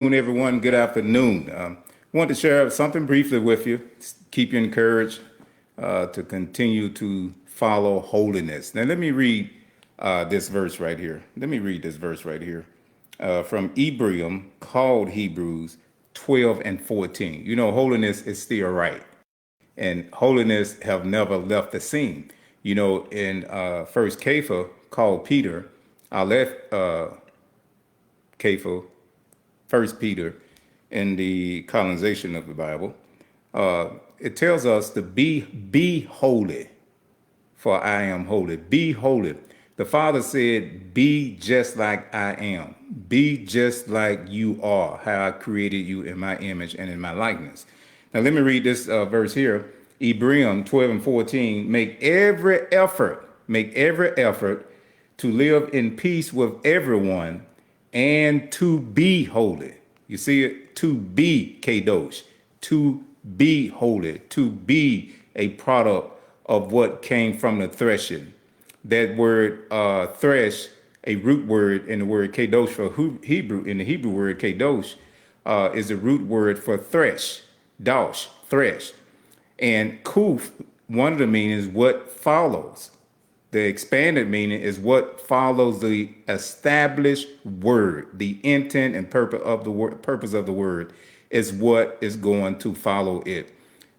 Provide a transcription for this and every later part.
Everyone. Good afternoon. Want to share something briefly with you, keep you encouraged to continue to follow holiness. Now, let me read this verse right here. Let me read this verse right here from Hebrew, called Hebrews 12 and 14. You know, holiness is still right, and holiness have never left the scene. You know, in First Kepha, called Peter, I left Kepha, First Peter, in the colonization of the Bible, it tells us to be holy, for I am holy. Be holy. The Father said, "Be just like I am. Be just like you are. How I created you in my image and in my likeness." Now, let me read this verse here. Hebrews 12 and 14. Make every effort to live in peace with everyone and to be holy. You see it? To be kadosh, to be holy, to be a product of what came from the threshing. That word thresh, a root word in the word kadosh for Hebrew, in the Hebrew word kadosh, is a root word for thresh, dosh, thresh. And kuf, one of the meanings, what follows. The expanded meaning is what follows the established word. The intent and purpose of the word is what is going to follow it.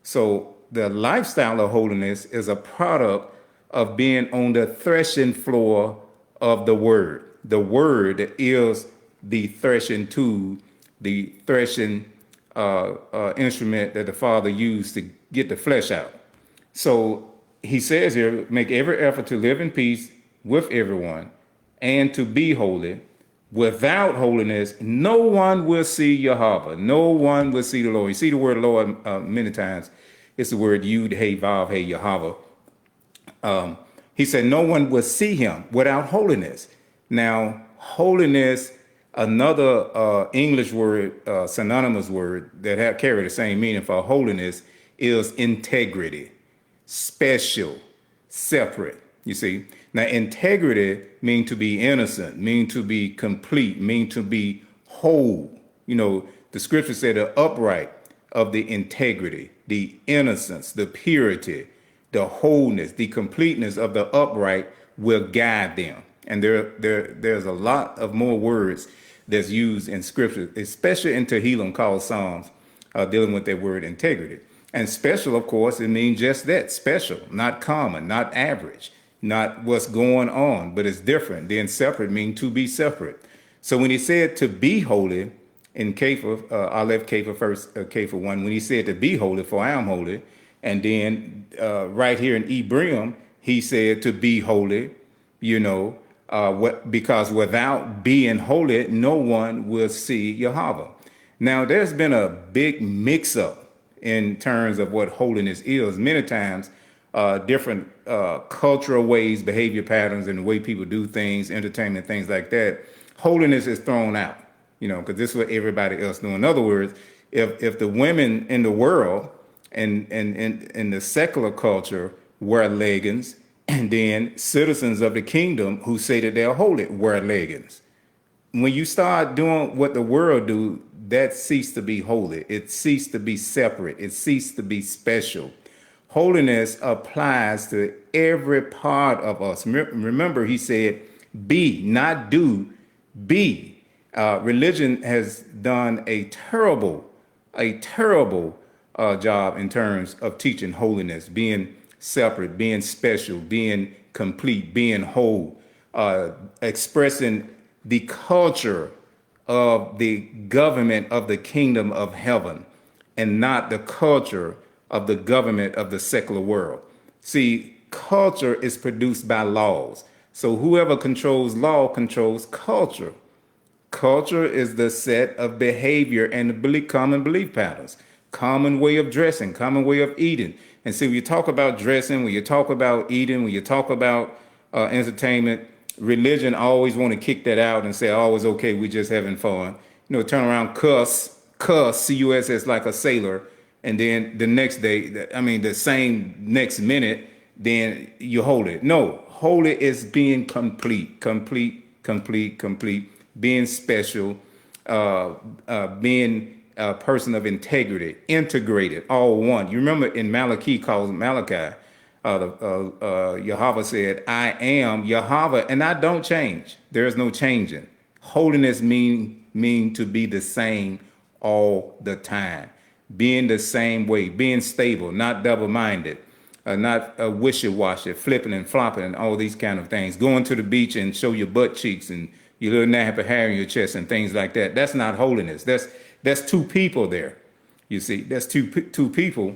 So the lifestyle of holiness is a product of being on the threshing floor of the word. The word is the threshing tool, the threshing instrument that the Father used to get the flesh out. So he says here, make every effort to live in peace with everyone and to be holy. Without holiness, no one will see Yahweh. No one will see the Lord. You see the word Lord many times. It's the word Yud, Hey, Vav, Hey, Yahweh. He said, no one will see him without holiness. Now, holiness, another English word, synonymous word that carry the same meaning for holiness, is integrity, special, separate. You see, now integrity mean to be innocent, mean to be complete, mean to be whole. You know, the scripture said the upright of the integrity, the innocence, the purity, the wholeness, the completeness of the upright will guide them. And there's a lot of more words that's used in scripture, especially in Tehillim, called Psalms, dealing with that word integrity. And special, of course, it means just that, special, not common, not average, not what's going on, but it's different. Then separate means to be separate. So when he said to be holy in Kepha, I left Kepha first, Kepha 1, when he said to be holy, for I am holy, and then right here in Hebrew, he said to be holy, you know, because without being holy, no one will see Yahweh. Now, there's been a big mix-up in terms of what holiness is. Many times, different cultural ways, behavior patterns, and the way people do things, entertainment, things like that, holiness is thrown out, you know, because this is what everybody else do. In other words, if the women in the world and in the secular culture wear leggings, and then citizens of the kingdom who say that they're holy wear leggings, when you start doing what the world do, that ceased to be holy. It ceased to be separate. It ceased to be special. Holiness applies to every part of us. Remember, he said, be, not do, be. Religion has done a terrible job in terms of teaching holiness, being separate, being special, being complete, being whole, expressing the culture of the government of the kingdom of heaven and not the culture of the government of the secular world. See, culture is produced by laws. So whoever controls law controls culture. Culture is the set of behavior and common belief patterns, common way of dressing, common way of eating. And see, when you talk about dressing, when you talk about eating, when you talk about entertainment, religion always want to kick that out and say, oh, it's okay, we just having fun. You know, turn around, cuss, C-U-S-S, like a sailor. And then the next day, I mean, the same next minute, then you hold it. No, holy is being complete, being special, being a person of integrity, integrated, all one. You remember in Malachi, calls Malachi, Yahweh said, I am Yahweh, and I don't change. There is no changing. Holiness mean to be the same all the time, being the same way, being stable, not double-minded, not wishy-washy, flipping and flopping, and all these kind of things. Going to the beach and show your butt cheeks and your little nap of hair in your chest and things like that. That's not holiness. That's two people there. You see, that's two people.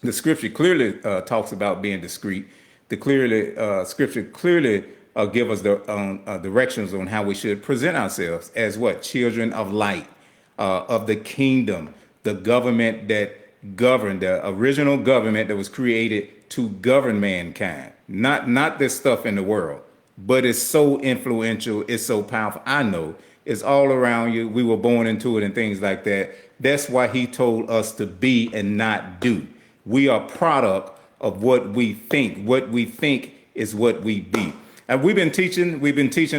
The scripture clearly talks about being discreet. The scripture clearly give us the directions on how we should present ourselves as what? Children of light, of the kingdom, the government that governed, the original government that was created to govern mankind. Not this stuff in the world, but it's so influential, it's so powerful. I know it's all around you. We were born into it and things like that. That's why he told us to be and not do. We are product of what we think. What we think is what we be. And we've been teaching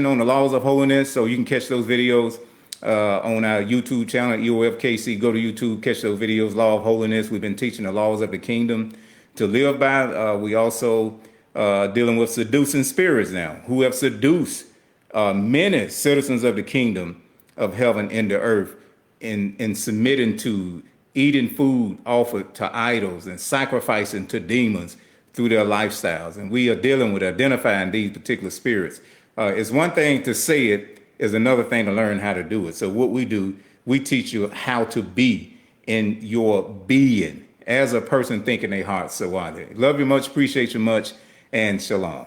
on the laws of holiness, so you can catch those videos on our YouTube channel, EOFKC. Go to YouTube, catch those videos, Law of Holiness. We've been teaching the laws of the kingdom to live by. We also dealing with seducing spirits now, who have seduced many citizens of the kingdom of heaven and the earth in submitting to eating food offered to idols and sacrificing to demons through their lifestyles. And we are dealing with identifying these particular spirits. It's one thing to say it, is another thing to learn how to do it. So what we do, we teach you how to be in your being. As a person thinking their heart, so are they. Love you much, appreciate you much, and shalom.